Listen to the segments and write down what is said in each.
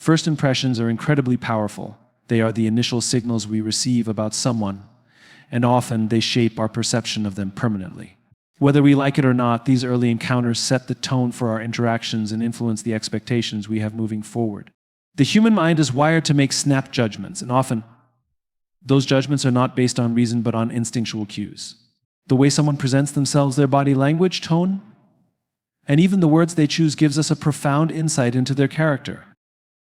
First impressions are incredibly powerful. They are the initial signals we receive about someone, and often they shape our perception of them permanently. Whether we like it or not, these early encounters set the tone for our interactions and influence the expectations we have moving forward. The human mind is wired to make snap judgments, and often those judgments are not based on reason but on instinctual cues. The way someone presents themselves, their body language, tone, and even the words they choose gives us a profound insight into their character.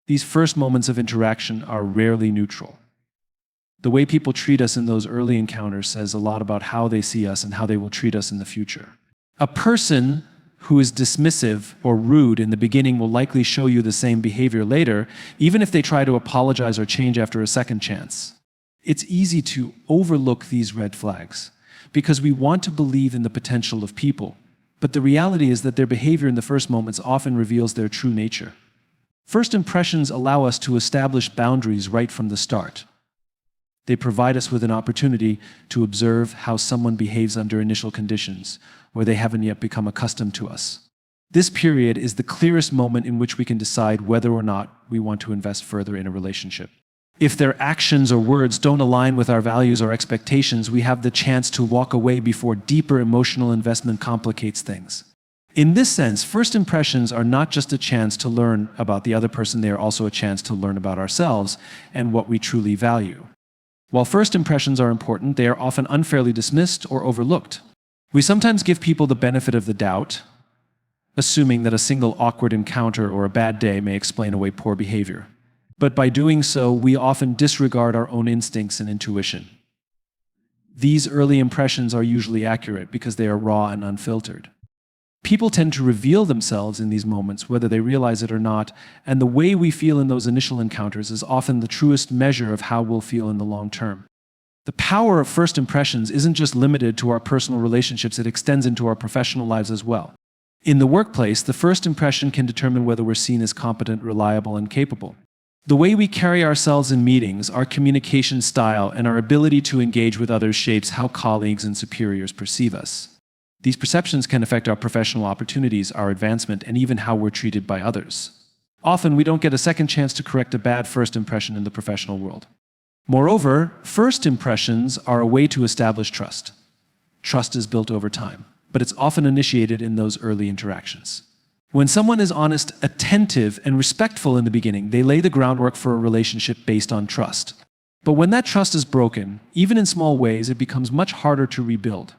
These first moments of interaction are rarely neutral. The way people treat us in those early encounters says a lot about how they see us and how they will treat us in the future. A person who is dismissive or rude in the beginning will likely show you the same behavior later, even if they try to apologize or change after a second chance. It's easy to overlook these red flags because we want to believe in the potential of people, but the reality is that their behavior in the first moments often reveals their true nature. First impressions allow us to establish boundaries right from the start. They provide us with an opportunity to observe how someone behaves under initial conditions, where they haven't yet become accustomed to us. This period is the clearest moment in which we can decide whether or not we want to invest further in a relationship. If their actions or words don't align with our values or expectations, we have the chance to walk away before deeper emotional investment complicates things. In this sense, first impressions are not just a chance to learn about the other person, they are also a chance to learn about ourselves and what we truly value. While first impressions are important, they are often unfairly dismissed or overlooked. We sometimes give people the benefit of the doubt, assuming that a single awkward encounter or a bad day may explain away poor behavior. But by doing so, we often disregard our own instincts and intuition. These early impressions are usually accurate because they are raw and unfiltered. People tend to reveal themselves in these moments, whether they realize it or not, and the way we feel in those initial encounters is often the truest measure of how we'll feel in the long term. The power of first impressions isn't just limited to our personal relationships, it extends into our professional lives as well. In the workplace, the first impression can determine whether we're seen as competent, reliable, and capable. The way we carry ourselves in meetings, our communication style, and our ability to engage with others shapes how colleagues and superiors perceive us. These perceptions can affect our professional opportunities, our advancement, and even how we're treated by others. Often, we don't get a second chance to correct a bad first impression in the professional world. Moreover, first impressions are a way to establish trust. Trust is built over time, but it's often initiated in those early interactions. When someone is honest, attentive, and respectful in the beginning, they lay the groundwork for a relationship based on trust. But when that trust is broken, even in small ways, it becomes much harder to rebuild.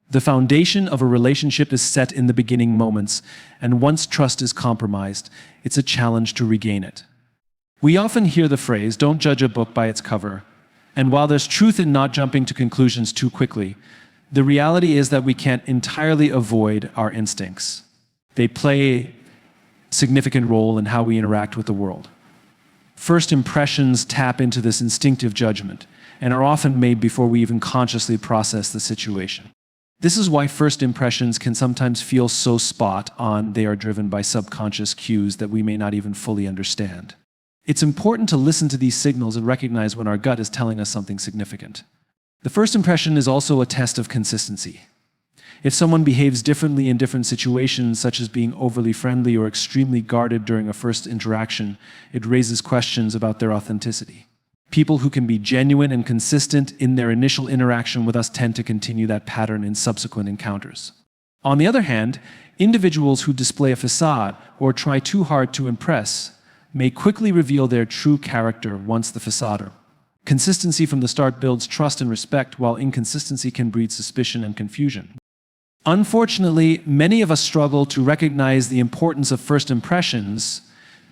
The foundation of a relationship is set in the beginning moments, and once trust is compromised, it's a challenge to regain it. We often hear the phrase, "Don't judge a book by its cover," and while there's truth in not jumping to conclusions too quickly, the reality is that we can't entirely avoid our instincts. They play a significant role in how we interact with the world. First impressions tap into this instinctive judgment and are often made before we even consciously process the situation. This is why first impressions can sometimes feel so spot on. They are driven by subconscious cues that we may not even fully understand. It's important to listen to these signals and recognize when our gut is telling us something significant. The first impression is also a test of consistency. If someone behaves differently in different situations, such as being overly friendly or extremely guarded during a first interaction, it raises questions about their authenticity. People who can be genuine and consistent in their initial interaction with us tend to continue that pattern in subsequent encounters. On the other hand, individuals who display a facade or try too hard to impress may quickly reveal their true character once the facade. Consistency from the start builds trust and respect, while inconsistency can breed suspicion and confusion. Unfortunately, many of us struggle to recognize the importance of first impressions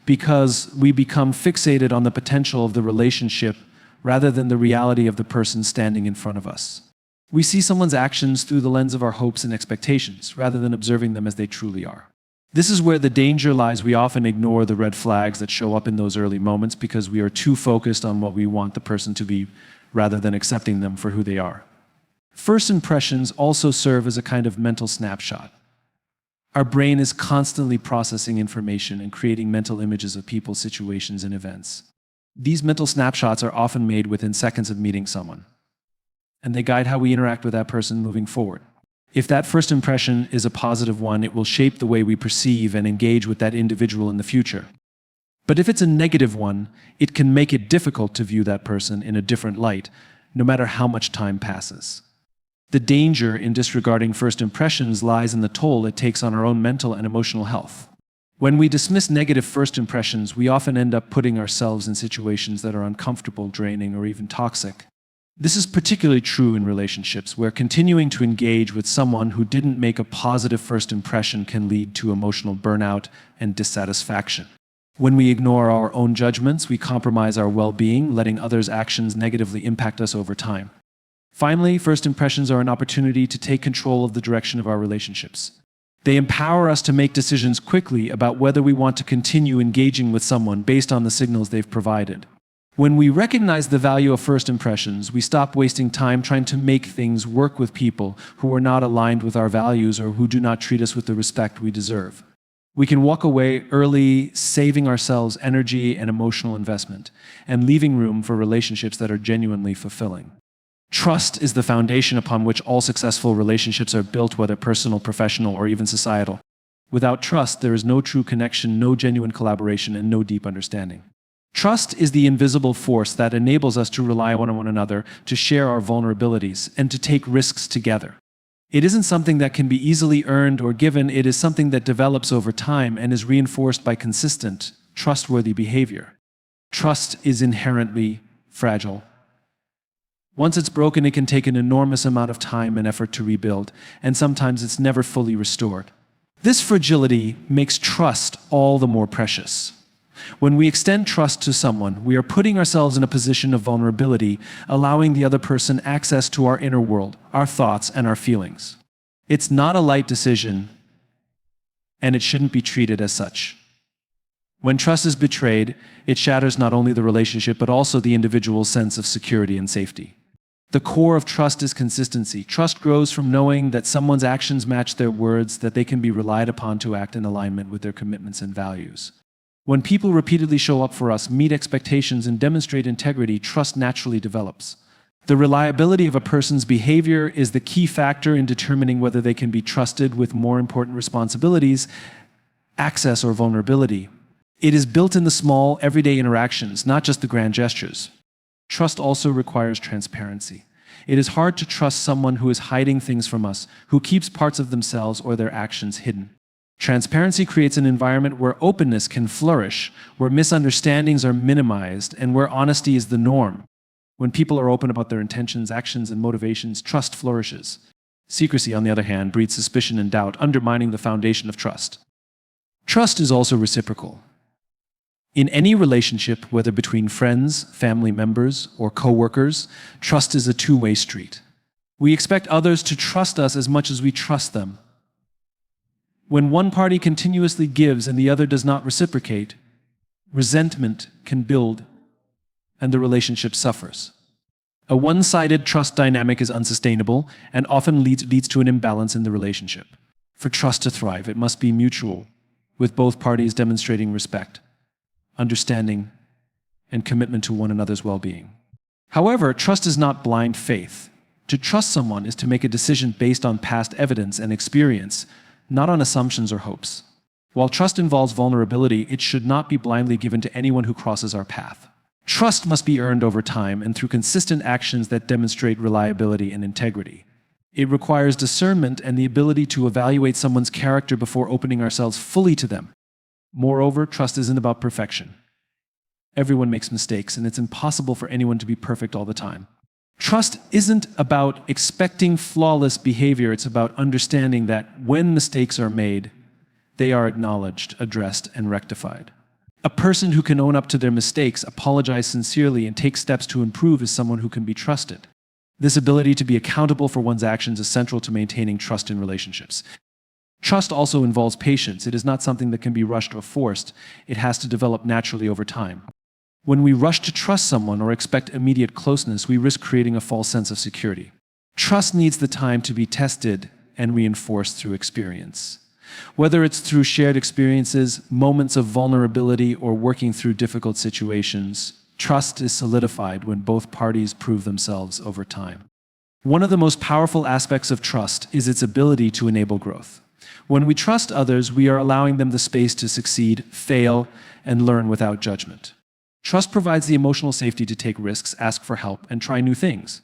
because we become fixated on the potential of the relationship rather than the reality of the person standing in front of us. We see someone's actions through the lens of our hopes and expectations rather than observing them as they truly are. This is where the danger lies. We often ignore the red flags that show up in those early moments because we are too focused on what we want the person to be rather than accepting them for who they are. First impressions also serve as a kind of mental snapshot. Our brain is constantly processing information and creating mental images of people, situations, and events. These mental snapshots are often made within seconds of meeting someone, and they guide how we interact with that person moving forward. If that first impression is a positive one, it will shape the way we perceive and engage with that individual in the future. But if it's a negative one, it can make it difficult to view that person in a different light, no matter how much time passes. The danger in disregarding first impressions lies in the toll it takes on our own mental and emotional health. When we dismiss negative first impressions, we often end up putting ourselves in situations that are uncomfortable, draining, or even toxic. This is particularly true in relationships, where continuing to engage with someone who didn't make a positive first impression can lead to emotional burnout and dissatisfaction. When we ignore our own judgments, we compromise our well-being, letting others' actions negatively impact us over time. Finally, first impressions are an opportunity to take control of the direction of our relationships. They empower us to make decisions quickly about whether we want to continue engaging with someone based on the signals they've provided. When we recognize the value of first impressions, we stop wasting time trying to make things work with people who are not aligned with our values or who do not treat us with the respect we deserve. We can walk away early, saving ourselves energy and emotional investment, and leaving room for relationships that are genuinely fulfilling. Trust is the foundation upon which all successful relationships are built, whether personal, professional, or even societal. Without trust, there is no true connection, no genuine collaboration, and no deep understanding. Trust is the invisible force that enables us to rely on one another, to share our vulnerabilities, and to take risks together. It isn't something that can be easily earned or given. It is something that develops over time and is reinforced by consistent, trustworthy behavior. Trust is inherently fragile. Once it's broken, it can take an enormous amount of time and effort to rebuild, and sometimes it's never fully restored. This fragility makes trust all the more precious. When we extend trust to someone, we are putting ourselves in a position of vulnerability, allowing the other person access to our inner world, our thoughts, and our feelings. It's not a light decision, and it shouldn't be treated as such. When trust is betrayed, it shatters not only the relationship, but also the individual's sense of security and safety. The core of trust is consistency. Trust grows from knowing that someone's actions match their words, that they can be relied upon to act in alignment with their commitments and values. When people repeatedly show up for us, meet expectations, and demonstrate integrity, trust naturally develops. The reliability of a person's behavior is the key factor in determining whether they can be trusted with more important responsibilities, access, or vulnerability. It is built in the small, everyday interactions, not just the grand gestures. Trust also requires transparency. It is hard to trust someone who is hiding things from us, who keeps parts of themselves or their actions hidden. Transparency creates an environment where openness can flourish, where misunderstandings are minimized, and where honesty is the norm. When people are open about their intentions, actions, and motivations, trust flourishes. Secrecy, on the other hand, breeds suspicion and doubt, undermining the foundation of trust. Trust is also reciprocal. In any relationship, whether between friends, family members, or co-workers, trust is a two-way street. We expect others to trust us as much as we trust them. When one party continuously gives and the other does not reciprocate, resentment can build and the relationship suffers. A one-sided trust dynamic is unsustainable and often leads to an imbalance in the relationship. For trust to thrive, it must be mutual, with both parties demonstrating respect, understanding, and commitment to one another's well-being. However, trust is not blind faith. To trust someone is to make a decision based on past evidence and experience, not on assumptions or hopes. While trust involves vulnerability, it should not be blindly given to anyone who crosses our path. Trust must be earned over time and through consistent actions that demonstrate reliability and integrity. It requires discernment and the ability to evaluate someone's character before opening ourselves fully to them. Moreover, trust isn't about perfection. Everyone makes mistakes, and it's impossible for anyone to be perfect all the time. Trust isn't about expecting flawless behavior. It's about understanding that when mistakes are made, they are acknowledged, addressed, and rectified. A person who can own up to their mistakes, apologize sincerely, and take steps to improve is someone who can be trusted. This ability to be accountable for one's actions is central to maintaining trust in relationships. Trust also involves patience. It is not something that can be rushed or forced. It has to develop naturally over time. When we rush to trust someone or expect immediate closeness, we risk creating a false sense of security. Trust needs the time to be tested and reinforced through experience. Whether it's through shared experiences, moments of vulnerability, or working through difficult situations, trust is solidified when both parties prove themselves over time. One of the most powerful aspects of trust is its ability to enable growth. When we trust others, we are allowing them the space to succeed, fail, and learn without judgment. Trust provides the emotional safety to take risks, ask for help, and try new things.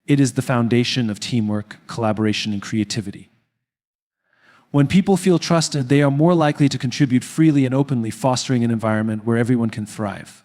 It is the foundation of teamwork, collaboration, and creativity. When people feel trusted, they are more likely to contribute freely and openly, fostering an environment where everyone can thrive.